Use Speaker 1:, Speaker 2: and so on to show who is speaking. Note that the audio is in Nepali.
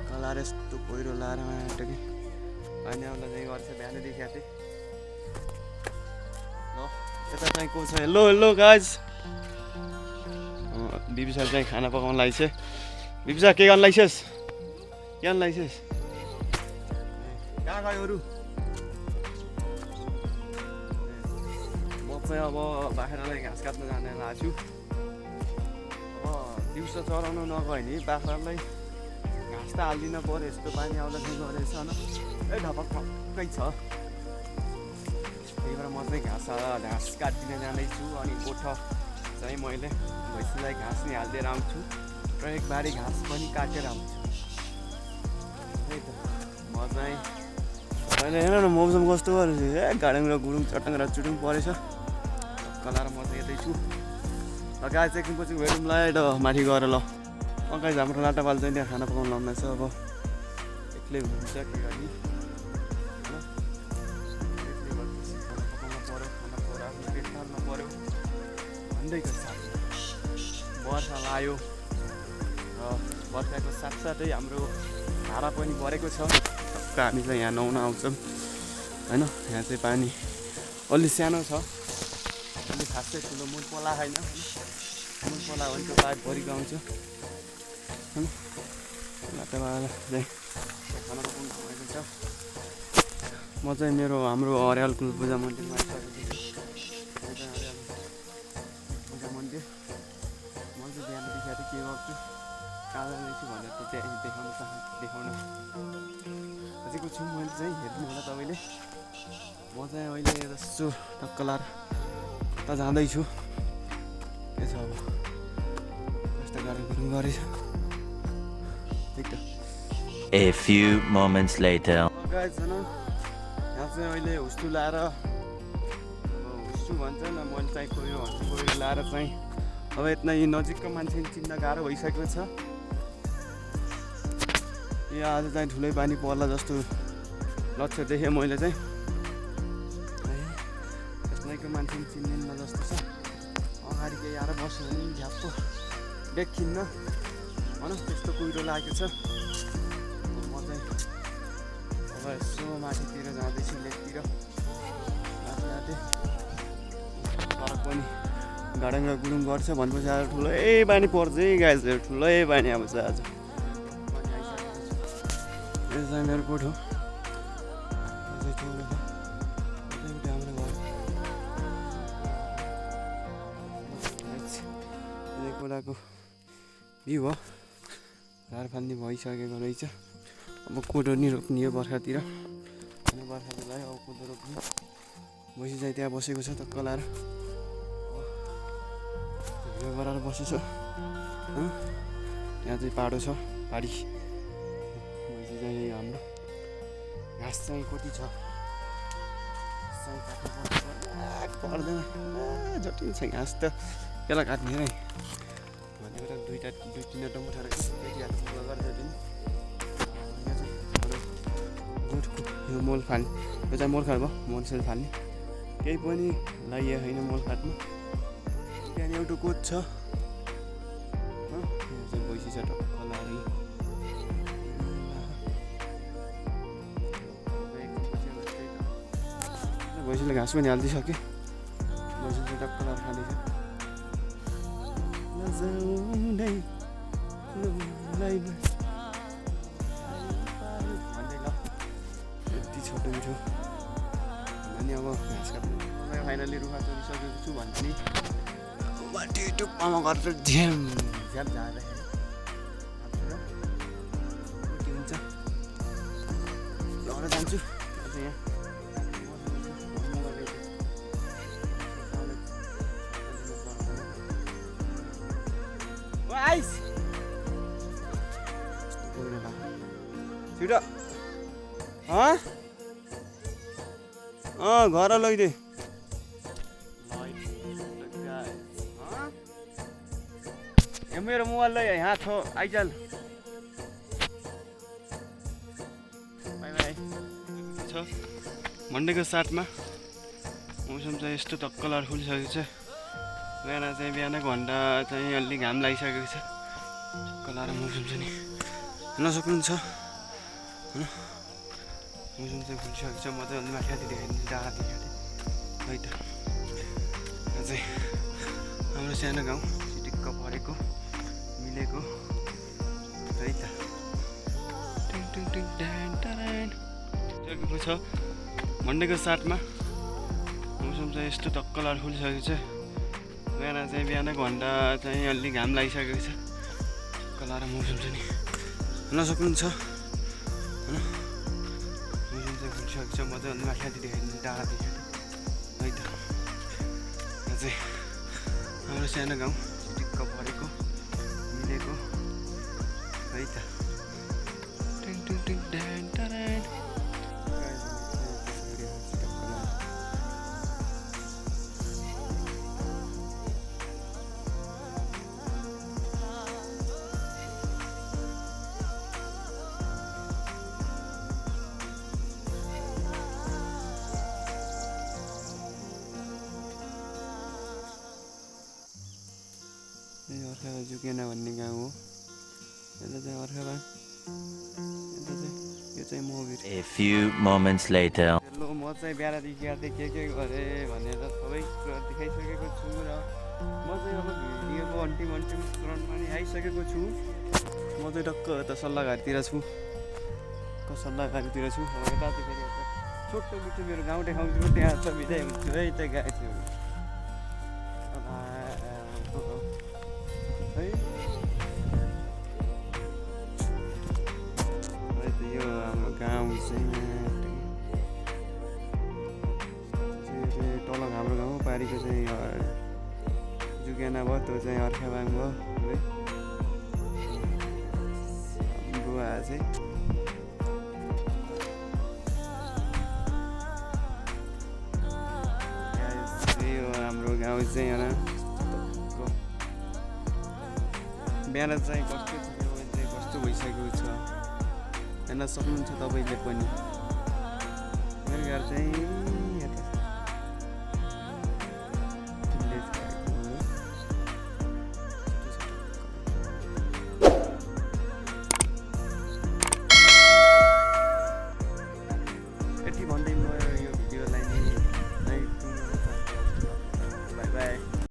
Speaker 1: कलार यस्तो पहिरो लाएर आँट कि पानी आउँदा चाहिँ गर्छ बिहानै देखाएको थिएँ ल यता चाहिँ को छ हेलो हेलो गाइज बिबिसा चाहिँ खाना पकाउन लाग्छ बिबिसा के गर्न लाग्छस् के गर्न लाग्छस् कहाँ गयो अरू म चाहिँ अब बाख्रालाई घाँस काट्न जाने लागेको छु अब दिउँसो चराउनु नगयो नि बाख्रालाई घाँस त हालिदिन पऱ्यो यस्तो पानी आउँदाखेरि गरेछ न ए ढपक पक्कै छ त्यही भएर म चाहिँ घाँस काटिदिन जाँदैछु अनि गोठ चाहिँ मैले भैँसीलाई घाँस नि हालिदिएर आउँछु र एक बारी घाँस पनि काटेर आउँछु त्यही त म चाहिँ अहिले हेर न मौसम कस्तो गरेछ ए गाडङ र गुरुङ चटङ र चुटुङ परेछ कलाएर म चाहिँ यतै छु गाई चाहिँ एकछिनपछि भेटौँ ल माथि गएर ल गाई हाम्रो लाटापाल चाहिँ त्यहाँ खाना पकाउनु लाउँदैछ अब एक्लै हुन्छ के गर्ने वर्षा लाग्यो र वर्षाको साथसाथै हाम्रो धारा पनि बढेको छ हामी चाहिँ यहाँ नुहाउन आउँछौँ होइन यहाँ चाहिँ पानी अलि सानो छ अलि खासै ठुलो मुल पोला छैन मुल पोला भने त्यो पाइप भरिको आउँछ होइन लाटापाला चाहिँ खाना पकाउनु आएको छ म चाहिँ मेरो हाम्रो अर्याल कुल पूजा मन्दिरमा आइसकेको छु पूजा मन्दिर म चाहिँ बिहान देखिएर के गर्छु कहाँ जाँदैछु भनेर चाहिँ देखाउन खोजेको छु मैले चाहिँ हेर्नु होला तपाईँले म चाहिँ अहिले यस्तो टक्क लाएर त जाँदैछु के छ अब यस्तो गाडी गरेछ ठिक त
Speaker 2: A few moments later
Speaker 1: guys हैन यहाँ चाहिँ अहिले हुस्टु लाएर हुस्टु भन्छ न मैले चाहिँ कोही भन्छु कोही लाएर चाहिँ अब यत्नै नजिकको मान्छे चिन्न गाह्रो भइसकेको छ यहाँ आज चाहिँ ठुलै पानी पर्ला जस्तो लक्ष्य देखेँ मैले चाहिँ यत्नैको मान्छे चिन्दिन्न जस्तो छ अगाडि केही आएर बस्यो भने झ्याप्पो देखिन्न होइन त्यस्तो कुहिरो लागेको छ म चाहिँ अब यसो माथितिर जाँदैछु लेकतिर माथि तर पनि गाडङ र गुरुङ गर्छ भनेपछि आज ठुलै पानी पर्छ है गाइस ठुलै पानी आउँछ आज यो चाहिँ मेरो कोठ हो कोलाको भ्यू हो झार फाल्ने भइसकेको रहेछ अब कोदो नि रोप्ने हो बर्खातिर होइन बर्खाको लागि अब कोदो रोप्ने भैँसी चाहिँ त्यहाँ बसेको छ टक्क लाएर गराएर बसेछ त्यहाँ चाहिँ पाडो छ पाडी भैँसी चाहिँ हाम्रो घाँस चाहिँ कति छ पर्दैन जटिल छ घाँस त त्यसलाई काट्ने है भनेको त दुई तिनवटा मुठाएर केटीहरू गरेर गोठको यो मोल फाल्ने यो चाहिँ मोल खाल भयो मोलसेल फाल्ने केही पनि लगाइएको छैन मोल खाटमा त्यहाँनिर एउटा गोठ छ भैँसी छ टक्क लाएर भैँसीले घाँस पनि हालिदिइसक्यो भैँसी चाहिँ टक्क लाएर खाँदैछ यति छोटो मिठो भन्दा नि अब घाँस काट्नु फाइनली रुखा चोरिसकेको छु भन्दा नि माथि टुप्पामा गरेर झ्याम झ्याम झार्दाखेरि के हुन्छ लगेर जान्छु यहाँ आइस छिटो घर लैदे मेरो मोबाइल लै यहाँ छो आइचाल बाई बाई छ मन्डेको साथमा मौसम चाहिँ यस्तो टक्क लाएर खुलिसकेको छ बिहान चाहिँ बिहानको घन्टा चाहिँ अलि घाम लागिसकेको छ टक्क लाएर मौसम चाहिँ नि हेर्न सक्नुहुन्छ होइन मौसम चाहिँ खुलिसकेको छ। म चाहिँ अलि माथि देखाइदिन्छु डाँडा देखाएँ है त। यहाँ चाहिँ हाम्रो सानो गाउँ चिटिक्क परेको मिलेको है त। सकेको छ मन्डेको साथमा मौसम चाहिँ यस्तो टक्क लाएर खुलिसकेको छ। बिहानको घन्टा चाहिँ अलि घाम लागिसकेको छ। टक्क लाएर मौसम चाहिँ नि हेर्न सक्नुहुन्छ होइन मौसम चाहिँ खुलिसकेको छ। म चाहिँ अलि माथि देखाइदिन्छु डाँडा देखाएँ है त। यहाँ चाहिँ हाम्रो सानो गाउँ चिटिक्क परेको मिलेको है त। अर्खा जुकेना भन्ने गाउँ हो। यता चाहिँ अर्खाबाङ, यता चाहिँ यो चाहिँ मोबिर।
Speaker 2: A few moments later.
Speaker 1: ल म चाहिँ बिहानदेखि आएको थिएँ के गरेँ भनेर सबै कुरा देखाइसकेको छु र म चाहिँ अब भिडियोको अन्तिम चरणमा नि आइसकेको छु। म चाहिँ टक्क यता सल्लाहघारीतिर छु अब यता चाहिँ फेरि छोटो मिठो मेरो गाउँ देखाउँछु त्यहाँ छ बिदाइ हुन्छु है त्यहाँ गएको छु है। यो हाम्रो गाउँ चाहिँ तल हाम्रो गाउँ पारिको चाहिँ जुगेना भयो त्यो चाहिँ अर्खाबाङ भयो है। बुवा चाहिँ यो हाम्रो गाउँ चाहिँ होइन बिहान चाहिँ कस्तो चाहिँ कस्तो भइसकेको छ हेर्न सक्नुहुन्छ तपाईँले पनि। मेरो घर चाहिँ